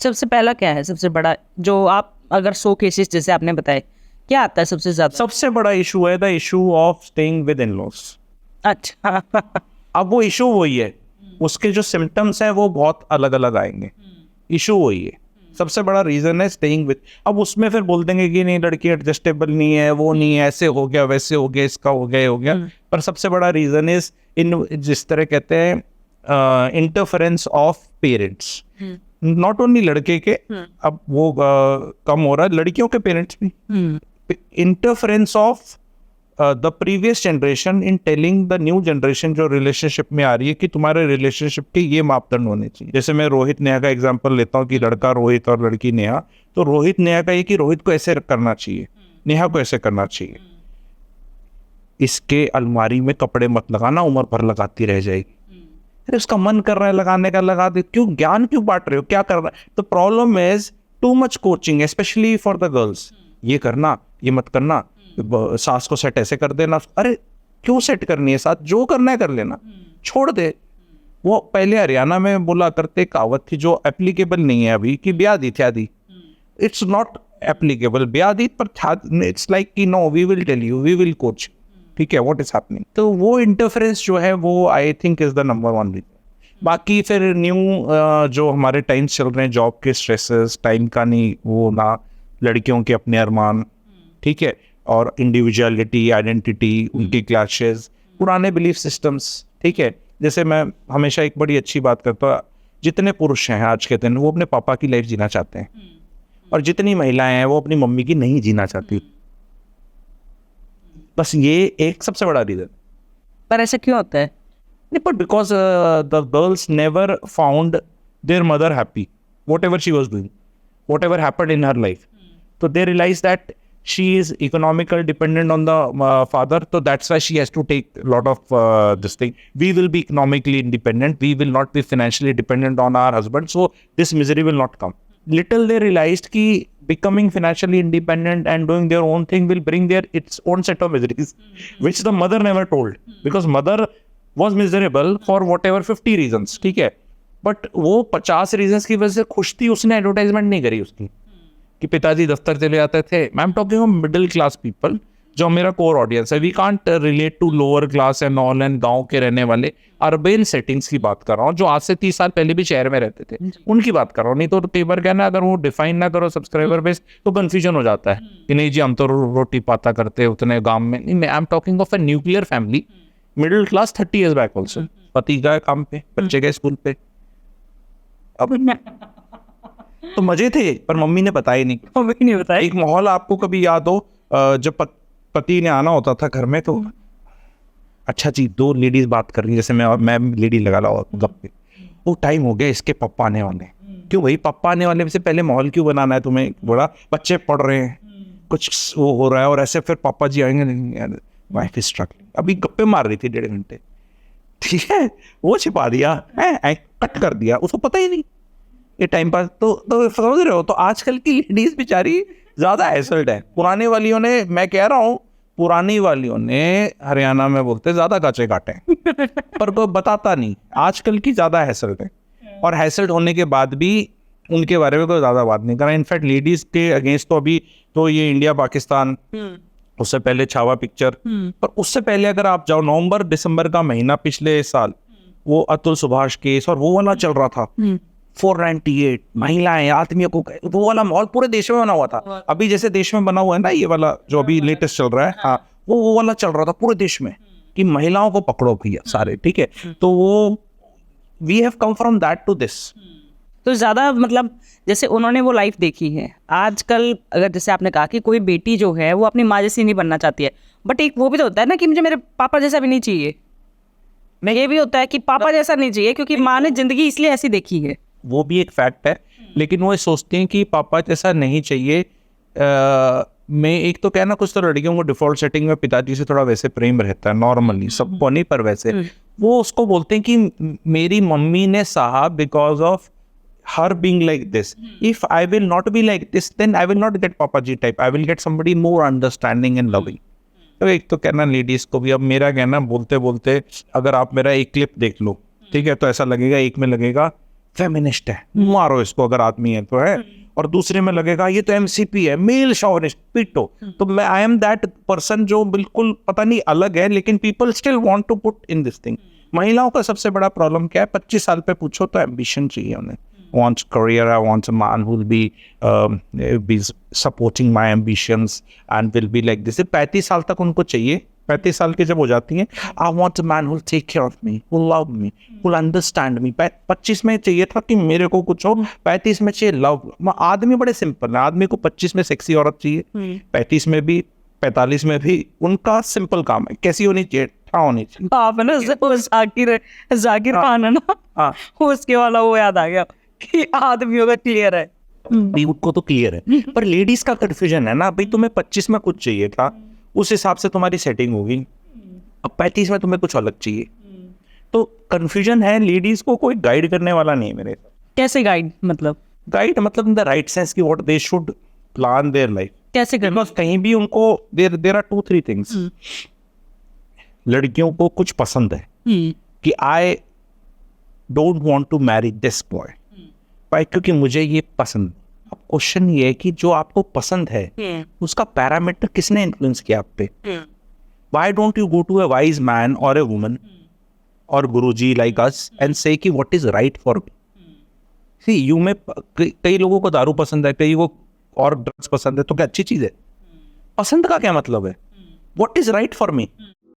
सबसे पहला क्या है, सबसे बड़ा जो आप अगर 100 केसेस जैसे आपने बताए, क्या आता है सबसे ज्यादा? सबसे बड़ा इशू है the issue of staying with in-laws. अच्छा। अब वो इशू वही है, उसके जो सिम्टम्स हैं वो बहुत अलग अलग आएंगे, इशू वही है। सबसे बड़ा रीजन है स्टेइंग विद। अब उसमें फिर बोल देंगे कि नहीं लड़की एडजस्टेबल नहीं है, वो नहीं है, ऐसे हो गया वैसे हो गया, इसका हो गया ये हो गया। पर सबसे बड़ा रीजन इज इन, जिस तरह कहते हैं interference of parents, not only लड़के के, अब वो कम हो रहा है, लड़कियों के पेरेंट्स भी। Interference of the previous generation in telling the new generation जो रिलेशनशिप में आ रही है कि तुम्हारे रिलेशनशिप के ये मापदंड होने चाहिए। जैसे मैं रोहित नेहा का एग्जांपल लेता हूँ कि लड़का रोहित और लड़की नेहा, तो रोहित नेहा का ये कि रोहित को ऐसे करना चाहिए, नेहा को ऐसे करना चाहिए। इसके अलमारी में कपड़े मत लगाना, उम्र भर लगाती रह जाएगी। अरे उसका मन कर रहा है लगाने का, लगा दे, क्यों ज्ञान क्यों बांट रहे हो, क्या कर रहा है? तो problem is too much coaching specially for the girls. ये करना, ये मत करना, सास को सेट ऐसे कर देना। अरे क्यों सेट करनी है साथ, जो करना है कर लेना, छोड़ दे। वो पहले हरियाणा में बोला करते कहावत थी जो एप्लीकेबल नहीं है अभी, कि ब्याह दी थ्या दी। इट्स नॉट एप्लीकेबल ब्याह दी, पर इट्स लाइक कि no we will tell you, we will coach, ठीक है, व्हाट इज हैपनिंग। तो वो इंटरफेरेंस जो है वो I think is the number one reason. बाकी फिर न्यू जो हमारे टाइम्स चल रहे हैं, जॉब के स्ट्रेसेस, टाइम का नहीं वो ना, लड़कियों के अपने अरमान, ठीक है, और इंडिविजुअलिटी, आइडेंटिटी, उनकी क्लैशेस, पुराने बिलीफ सिस्टम्स, ठीक है। जैसे मैं हमेशा एक बड़ी अच्छी बात करता हूँ, जितने पुरुष हैं आज के दिन वो अपने पापा की लाइफ जीना चाहते हैं, और जितनी महिलाएं हैं वो अपनी मम्मी की नहीं जीना चाहती। बस ये एक सबसे बड़ा रीजन। पर ऐसा क्यों होता है? नहीं, but because the girls never found their mother happy, whatever she was doing, whatever happened in her life. So they realized that she is economical dependent on the father, so that's why she has to take a lot of this thing. We will be economically independent, we will not be financially dependent on our husband, so this misery will not come. Little they realized ki becoming financially independent and doing their own thing will bring their its own set of miseries, which the mother never told, because mother was miserable for whatever 50 reasons, ठीक है, but वो 50 reasons की वजह से खुश थी, उसने advertisement नहीं करी उसकी कि पिताजी दफ्तर चले जाते थे। I am talking of middle class people, जो मेरा कोर ऑडियंस है। We can't relate to lower class and all and गांव के रहने वाले, अर्बन सेटिंग्स की बात कर रहा हूँ, जो आज से 30 साल पहले भी शहर में रहते थे, उनकी बात कर रहा हूँ। नहीं तो कई बार कहना, अगर वो डिफाइन ना करो सब्सक्राइबर बेस तो कंफ्यूजन हो जाता है कि नहीं जी हम तो रोटी पाता करते उतने गांव में। नहीं, आई am talking of a nuclear family, middle class 30 years back also. पति गए काम पे, बच्चे गए स्कूल पे, अब तो मजे थे, पर मम्मी ने बताया नहीं। मम्मी नहीं बताया। एक माहौल आपको कभी याद हो, जब पति ने आना होता था घर में, तो अच्छा जी 2 लेडीज बात कर रही, जैसे मैं लेडी लगा ला गप्पे, वो टाइम हो गया इसके पापा आने वाले। क्यों भाई, पापा आने वाले से पहले माहौल क्यों बनाना है तुम्हें? बड़ा बच्चे पढ़ रहे हैं, कुछ वो हो रहा है, और ऐसे फिर पापा जी आएंगे, वाइफ इज स्ट्रगलिंग। अभी गप्पे मार रही थी 1.5 घंटे, ठीक है, वो छिपा दिया, कट कर दिया, उसको पता ही नहीं ये टाइम पास। तो समझ रहे हो, तो आजकल की लेडीज बेचारी ज्यादा हैसल्ड है। पुरानी वालियों ने, मैं कह रहा हूँ, पुरानी वालियों ने, हरियाणा में बोलते ज्यादा काचे काटे पर कोई बताता नहीं। आजकल की ज्यादा हैसल्ड है, और हैसल्ड होने के बाद भी उनके बारे में कोई ज्यादा बात नहीं कर रहा। इनफैक्ट लेडीज के अगेंस्ट तो अभी तो ये इंडिया पाकिस्तान, उससे पहले छावा पिक्चर, पर उससे पहले अगर आप जाओ नवंबर दिसंबर का महीना पिछले साल, वो अतुल सुभाष केस और वो वाला चल रहा था, 498 महिलाएं आदमियों को, वो वाला माहौल पूरे देश में बना हुआ था। अभी जैसे देश में बना हुआ है ना ये वाला जो अभी लेटेस्ट चल रहा है, हाँ, वो वाला चल रहा था पूरे देश में कि महिलाओं को पकड़ो भैया सारे, ठीक है। तो वो we have come from that to this. तो ज़्यादा मतलब जैसे उन्होंने वो लाइफ देखी है। आजकल अगर जैसे आपने कहा कि कोई बेटी जो है वो अपनी माँ जैसी नहीं बनना चाहती है, बट एक वो भी तो होता है ना कि मुझे मेरे पापा जैसा भी नहीं चाहिए। ये भी होता है कि पापा जैसा नहीं चाहिए क्योंकि माँ ने जिंदगी इसलिए ऐसी देखी है। वो भी एक फैक्ट है, लेकिन वो सोचते हैं कि पापा जैसा नहीं चाहिए। मैं एक तो कहना, कुछ तो लड़कियों को डिफॉल्ट सेटिंग में पिताजी से थोड़ा वैसे प्रेम रहता है नॉर्मली, सबको नहीं, पर वैसे वो उसको बोलते हैं कि मेरी मम्मी ने सहा because of her being like this. If I will not be like this, then I will not get Papa Ji type. I will get somebody more understanding and loving. तो एक तो कहना लेडीज को भी, अब मेरा कहना बोलते बोलते, अगर आप मेरा एक क्लिप देख लो, ठीक है, तो ऐसा लगेगा, एक में लगेगा फेमिनिस्ट है, मारो इसको अगर आदमी है तो है, और दूसरे में लगेगा ये तो एमसीपी है, मेल शॉविनिस्ट, पीटो। तो मैं आई एम दैट पर्सन जो बिल्कुल पता नहीं अलग है, लेकिन people still want to put in this thing. महिलाओं का सबसे बड़ा प्रॉब्लम क्या है, 25 साल पे पूछो तो एम्बिशन चाहिए उन्हें, wants career, I want a man who will be supporting my ambitions and will be like this। 35 साल तक उनको चाहिए, 35 साल की जब हो जाती हैं, I want a man who will take care of me, who will love me, who will understand me। 25 में चाहिए था कि मेरे को कुछ हो, 35 में चाहिए लव। आदमी बड़े सिंपल है, आदमी को 25 में सेक्सी औरत चाहिए, 35 में भी, 45 में भी। उनका सिंपल काम है, कैसी होनी चाहिए, होनी चाहिए। आप है ना वो जाकिर खान है ना, हाँ, उसके वाला वो याद आ गया कि आदमियों का क्लियर है। भी उनको तो क्लियर है, पर लेडीज का कंफ्यूजन है ना भाई, तुम्हें 25 में कुछ चाहिए था, उस हिसाब से तुम्हारी सेटिंग होगी, अब 35 में तुम्हें कुछ अलग चाहिए, तो कंफ्यूजन है। लेडीज को कोई गाइड करने वाला नहीं है मेरे। कैसे गाइड मतलब? गाइड मतलब इन द राइट सेंस की what they should plan their life. कैसे करना? बिकॉज कहीं भी उनको देयर आर 2-3 थिंग्स। लड़कियों को कुछ पसंद है कि I don't want to marry this boy, क्योंकि मुझे ये पसंद। अब क्वेश्चन ये है कि जो आपको पसंद है उसका पैरामीटर किसने इन्फ्लुएंस किया आप पे? Why don't you go to a wise man और अ वुमन और गुरुजी लाइक अस एंड से कि what is right for me. सी यू में कई लोगों को दारू पसंद है, कई को और ड्रग्स पसंद है, तो क्या अच्छी चीज है? पसंद का क्या मतलब है? What is right for me?